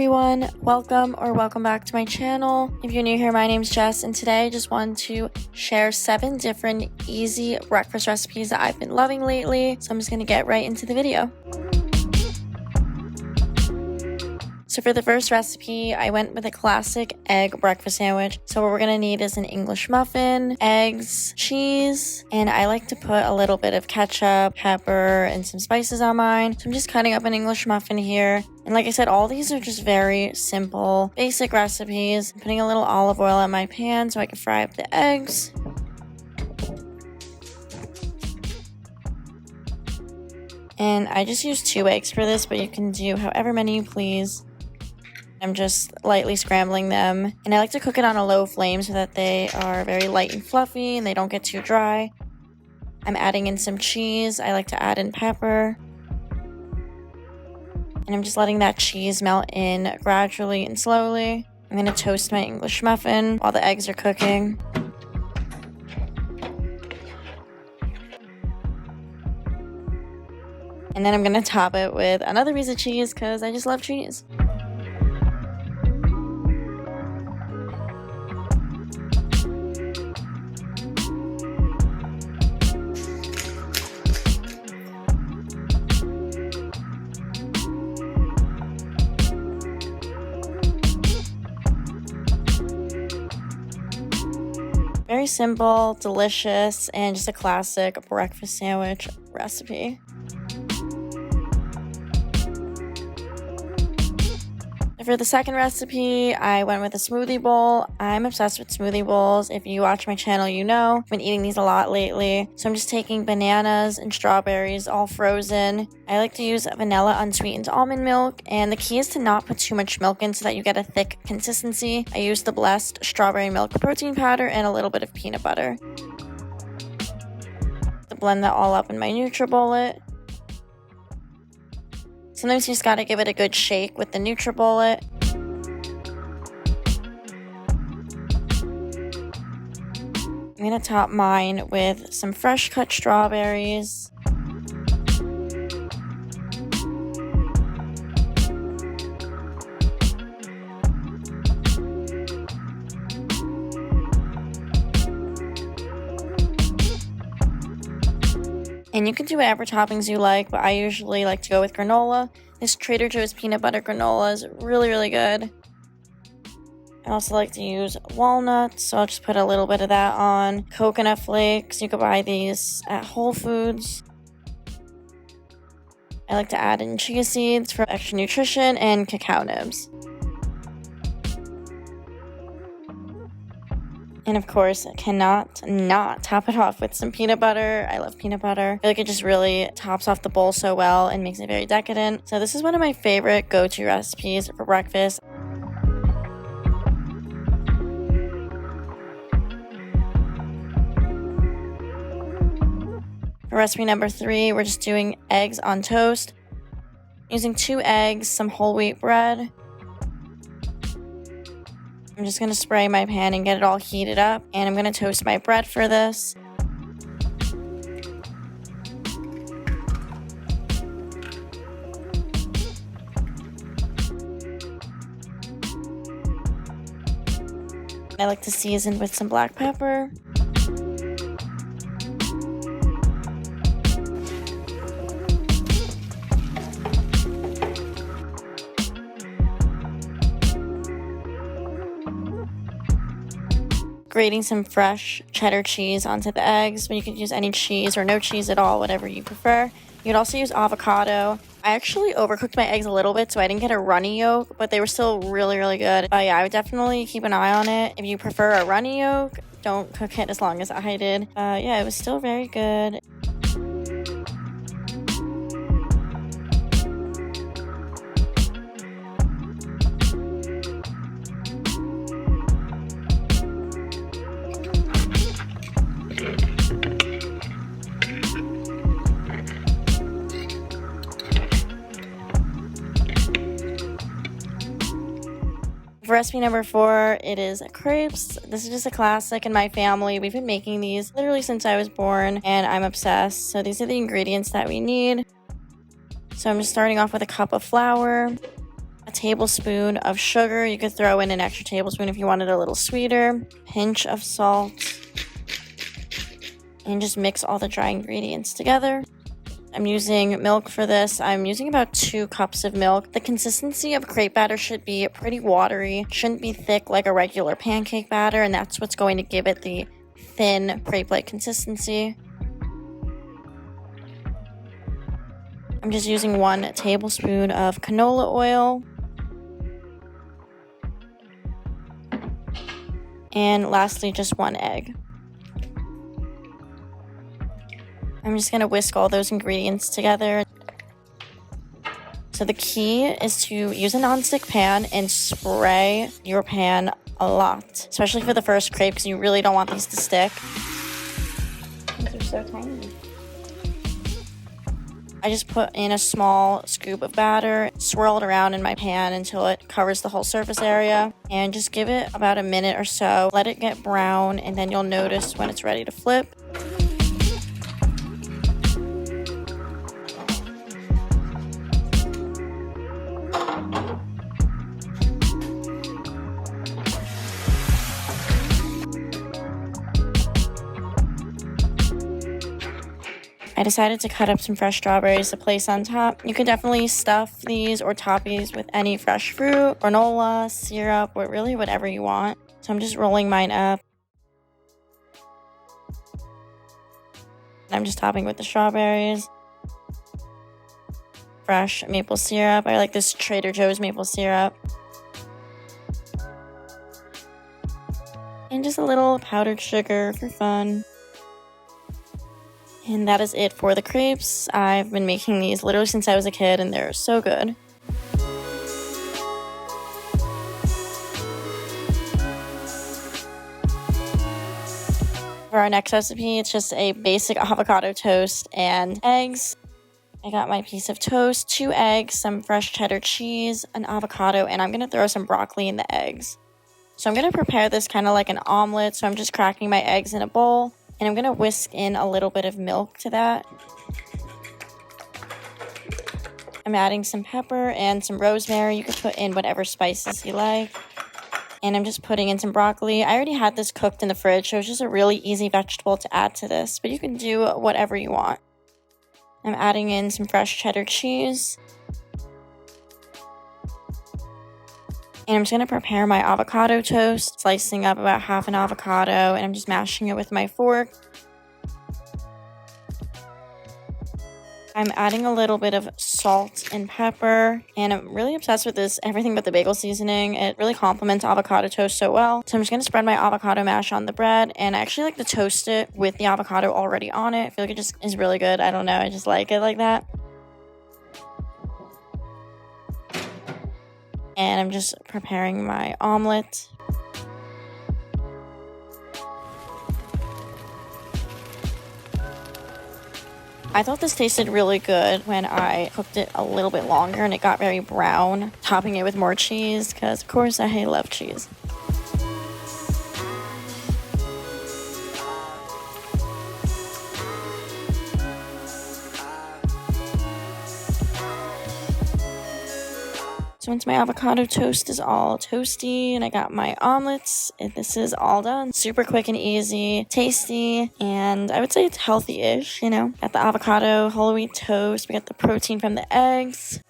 everyone, welcome back to my channel. If you're new here, my name's Jess, and today I just want to share 7 different easy breakfast recipes that I've been loving lately. So I'm just gonna get right into the video. So for the first recipe, I went with a classic egg breakfast sandwich. So what we're gonna need is an English muffin, eggs, cheese, and I like to put a little bit of ketchup, pepper, and some spices on mine. So I'm just cutting up an English muffin here. And like I said, all these are just very simple, basic recipes. I'm putting a little olive oil in my pan so I can fry up the eggs. And I just use 2 eggs for this, but you can do however many you please. I'm just lightly scrambling them, and I like to cook it on a low flame so that they are very light and fluffy and they don't get too dry. I'm adding in some cheese. I like to add in pepper. And I'm just letting that cheese melt in gradually and slowly. I'm going to toast my English muffin while the eggs are cooking. And then I'm going to top it with another piece of cheese because I just love cheese. Very simple, delicious, and just a classic breakfast sandwich recipe. For the second recipe, I went with a smoothie bowl. I'm obsessed with smoothie bowls. If you watch my channel, you know I've been eating these a lot lately. So I'm just taking bananas and strawberries, all frozen. I like to use vanilla unsweetened almond milk, and the key is to not put too much milk in so that you get a thick consistency. I use the blessed strawberry milk protein powder and a little bit of peanut butter. To blend that all up in my NutriBullet. Sometimes you just gotta give it a good shake with the NutriBullet. I'm gonna top mine with some fresh cut strawberries. And you can do whatever toppings you like, but I usually like to go with granola. This Trader Joe's peanut butter granola is really, really good. I also like to use walnuts, so I'll just put a little bit of that on. Coconut flakes, you can buy these at Whole Foods. I like to add in chia seeds for extra nutrition and cacao nibs. And of course, I cannot not top it off with some peanut butter. I love peanut butter. I feel like it just really tops off the bowl so well and makes it very decadent. So this is one of my favorite go-to recipes for breakfast. For recipe number 3, we're just doing eggs on toast. Using 2 eggs, some whole wheat bread. I'm just going to spray my pan and get it all heated up, and I'm going to toast my bread for this. I like to season with some black pepper. Grating some fresh cheddar cheese onto the eggs, but you can use any cheese or no cheese at all, whatever you prefer. You could also use avocado. I actually overcooked my eggs a little bit, so I didn't get a runny yolk, but they were still really, really good. But yeah, I would definitely keep an eye on it. If you prefer a runny yolk, don't cook it as long as I did. Yeah, it was still very good. For recipe number 4, it is crepes. This is just a classic in my family. We've been making these literally since I was born, and I'm obsessed. So these are the ingredients that we need. So I'm just starting off with a cup of flour, a tablespoon of sugar. You could throw in an extra tablespoon if you wanted a little sweeter. Pinch of salt. And just mix all the dry ingredients together. I'm using milk for this. I'm using about 2 cups of milk. The consistency of crepe batter should be pretty watery. Shouldn't be thick like a regular pancake batter, and that's what's going to give it the thin crepe-like consistency. I'm just using 1 tablespoon of canola oil. And lastly, just 1 egg. I'm just going to whisk all those ingredients together. So the key is to use a nonstick pan and spray your pan a lot, especially for the first crepe because you really don't want these to stick. These are so tiny. I just put in a small scoop of batter, swirl it around in my pan until it covers the whole surface area, and just give it about a minute or so. Let it get brown, and then you'll notice when it's ready to flip. I decided to cut up some fresh strawberries to place on top. You could definitely stuff these or top these with any fresh fruit, granola, syrup, or really whatever you want. So I'm just rolling mine up. I'm just topping with the strawberries. Fresh maple syrup. I like this Trader Joe's maple syrup. And just a little powdered sugar for fun. And that is it for the crepes. I've been making these literally since I was a kid, and they're so good. For our next recipe, it's just a basic avocado toast and eggs. I got my piece of toast, 2 eggs, some fresh cheddar cheese, an avocado, and I'm going to throw some broccoli in the eggs. So I'm going to prepare this kind of like an omelet. So I'm just cracking my eggs in a bowl. And I'm going to whisk in a little bit of milk to that. I'm adding some pepper and some rosemary. You can put in whatever spices you like. And I'm just putting in some broccoli. I already had this cooked in the fridge, so it's just a really easy vegetable to add to this. But you can do whatever you want. I'm adding in some fresh cheddar cheese. And I'm just going to prepare my avocado toast, slicing up about half an avocado, and I'm just mashing it with my fork. I'm adding a little bit of salt and pepper, and I'm really obsessed with this everything but the bagel seasoning. It really complements avocado toast so well. So I'm just going to spread my avocado mash on the bread, and I actually like to toast it with the avocado already on it. I feel like it just is really good. I don't know, I just like it like that. And I'm just preparing my omelet. I thought this tasted really good when I cooked it a little bit longer and it got very brown, topping it with more cheese because, of course, I love cheese. So once my avocado toast is all toasty and I got my omelets, this is all done. Super quick and easy, tasty, and I would say it's healthy-ish, you know. Got the avocado whole wheat toast, we got the protein from the eggs.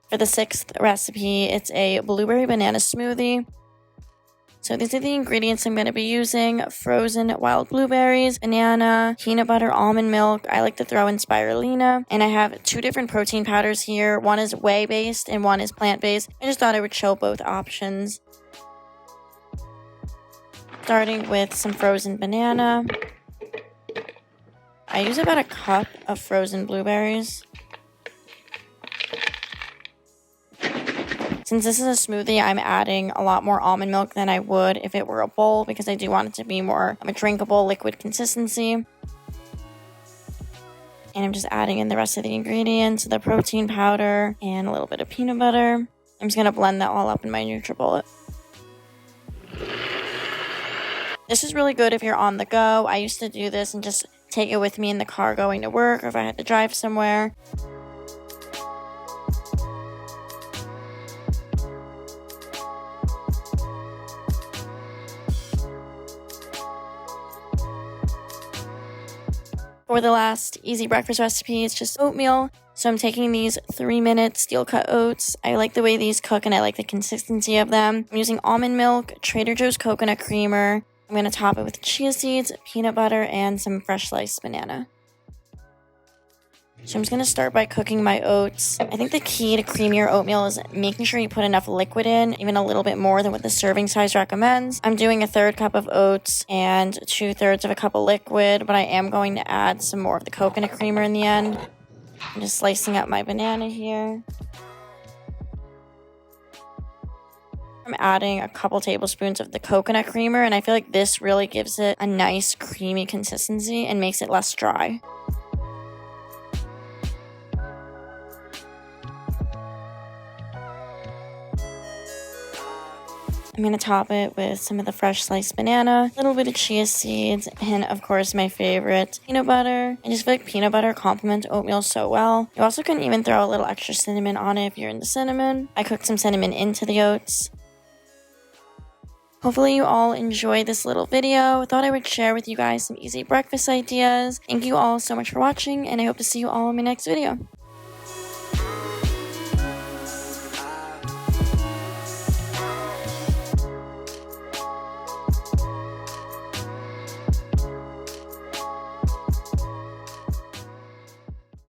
For the 6th recipe, it's a blueberry banana smoothie. So these are the ingredients I'm going to be using: frozen wild blueberries, banana, peanut butter, almond milk. I like to throw in spirulina. And I have 2 different protein powders here. One is whey-based and one is plant-based. I just thought I would show both options. Starting with some frozen banana. I use about a cup of frozen blueberries. Since this is a smoothie, I'm adding a lot more almond milk than I would if it were a bowl because I do want it to be more of a drinkable liquid consistency. And I'm just adding in the rest of the ingredients, the protein powder, and a little bit of peanut butter. I'm just going to blend that all up in my NutriBullet. This is really good if you're on the go. I used to do this and just take it with me in the car going to work or if I had to drive somewhere. For the last easy breakfast recipe, it's just oatmeal. So I'm taking these 3-minute steel cut oats. I like the way these cook and I like the consistency of them. I'm using almond milk, Trader Joe's coconut creamer. I'm going to top it with chia seeds, peanut butter, and some fresh sliced banana. So I'm just going to start by cooking my oats. I think the key to creamier oatmeal is making sure you put enough liquid in, even a little bit more than what the serving size recommends. I'm doing a 1/3 cup of oats and 2/3 of a cup of liquid, but I am going to add some more of the coconut creamer in the end. I'm just slicing up my banana here. I'm adding a couple tablespoons of the coconut creamer, and I feel like this really gives it a nice creamy consistency and makes it less dry. I'm going to top it with some of the fresh sliced banana, a little bit of chia seeds, and of course my favorite, peanut butter. I just feel like peanut butter complements oatmeal so well. You also can even throw a little extra cinnamon on it if you're into cinnamon. I cooked some cinnamon into the oats. Hopefully you all enjoyed this little video. I thought I would share with you guys some easy breakfast ideas. Thank you all so much for watching, and I hope to see you all in my next video.